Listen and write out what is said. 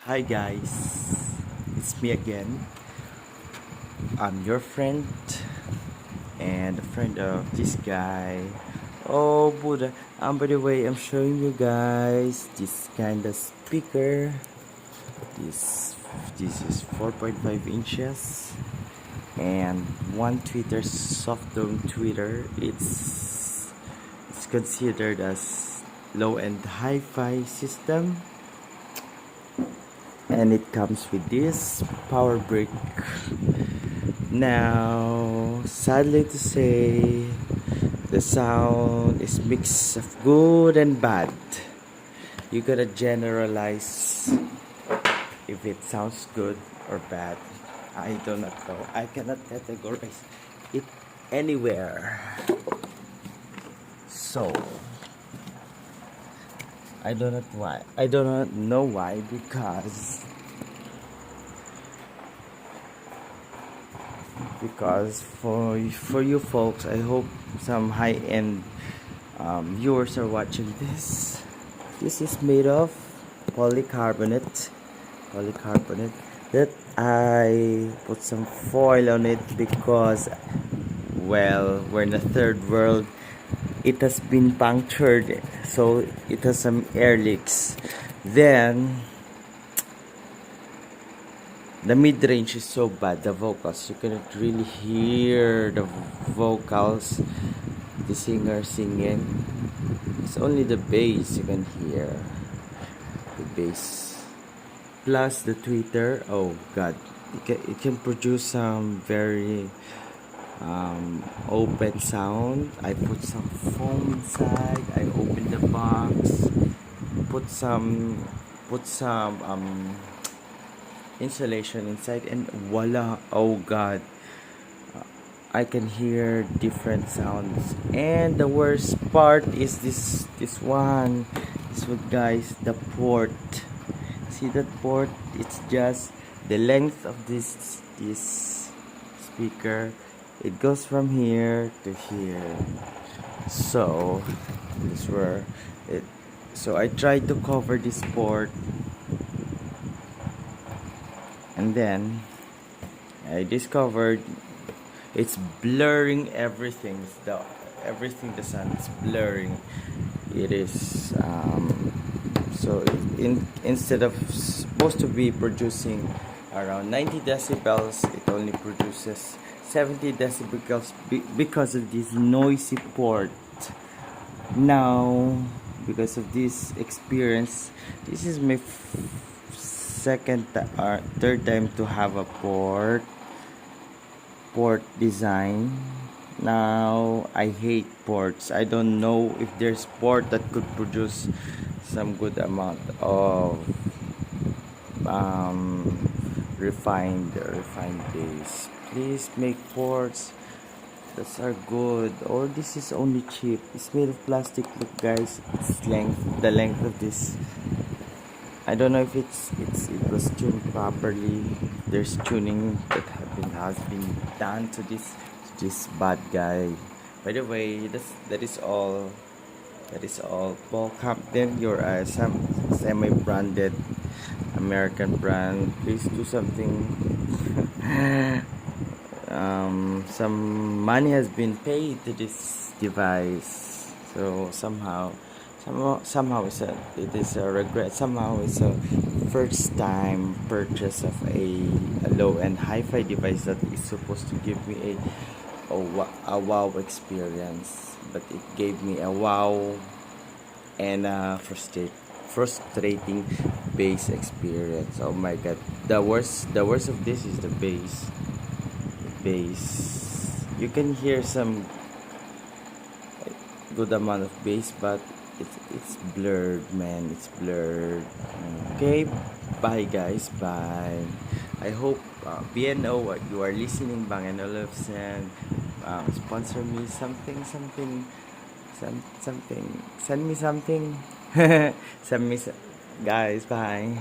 Hi guys, it's me again. I'm your friend and a friend of this guy. Oh Buddha, by the way, I'm showing you guys this kind of speaker. This is 4.5 inches and one tweeter soft dome tweeter. It's considered as low-end hi-fi system, and it comes with this power brick. Now, sadly to say, the sound is mix of good and bad. You gotta generalize if it sounds good or bad. I do not know. I cannot categorize it anywhere. So, I do not why. I do not know why, because for you folks, I hope some high-end viewers are watching this. This is made of polycarbonate that I put some foil on it because, well, we're in the third world. It has been punctured, so it has some air leaks. Then the mid-range is so bad, the vocals, you cannot really hear the vocals, the singer singing. It's only the bass you can hear, the bass. Plus the tweeter, oh god, it can produce some very open sound. I put some foam inside, I opened the box, put some insulation inside, and voila, oh god, I can hear different sounds. And the worst part is this one guys, the port. See that port? It's just the length of this speaker. It goes from here to here. So this where it so I tried to cover this port, and then I discovered it's blurring everything. The sun is blurring. It is so instead of supposed to be producing around 90 decibels, it only produces 70 decibels because of this noisy port. Now, because of this experience, this is my third time to have a port design. Now I hate ports. I don't know if there's port that could produce some good amount of refined bass. Please make ports that are good, or this is only cheap. It's made of plastic. Look guys, the length of this, I don't know if it was tuned properly. There's tuning that has been done to this bad guy. By the way, that is all. Paul Compton, you're a semi-branded American brand. Please do something. Some money has been paid to this device, so somehow it is a regret. Somehow it's a first time purchase of a low-end hi-fi device that is supposed to give me a wow experience, but it gave me a wow and a frustrating bass experience. Oh my god, the worst of this is the bass. You can hear some good amount of bass, but it's blurred, man. It's blurred. Okay, bye guys, bye. I hope BNO, you are listening, Bang & Olufsen, sponsor me something, send me something. Guys, bye.